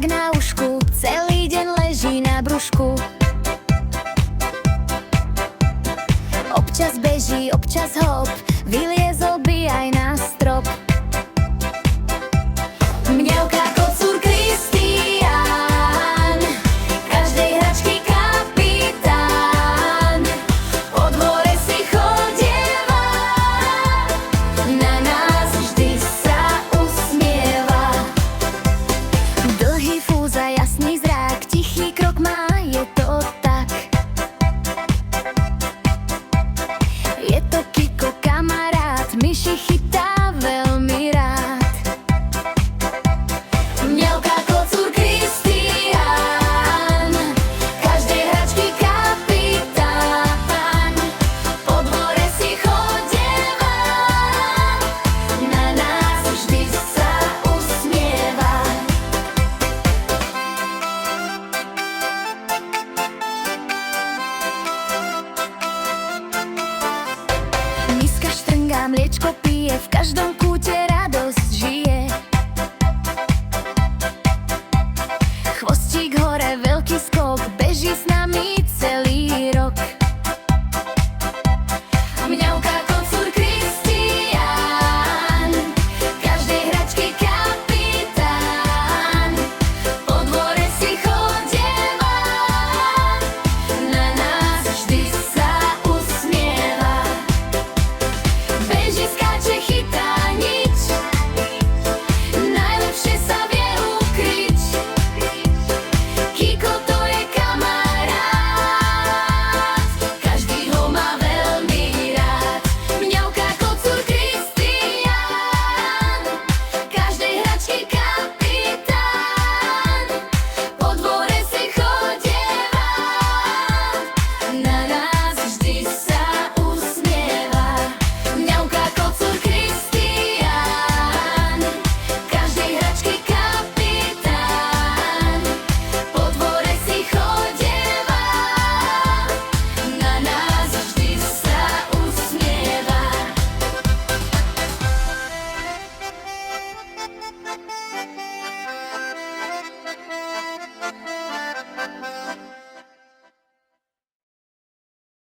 jak na ušku, celý deň leží na brúšku. Občas beží, občas hop, vyliezol by aj na strop. Mňauká kocúr Kristián, každej hračky kapitán, po dvore si chodieva, na nás vždy sa usmieva. Dlhý fúza, jasný zrak, tichý krok má, je to tak. Je to Kiko, kamarát, myši chytá veľmi rád. Mňauká kocúr Kristián, každej hračky kapitán, po dvore si chodieva, na nás vždy sa usmieva. Miska štrngá, mliečko pije, v každom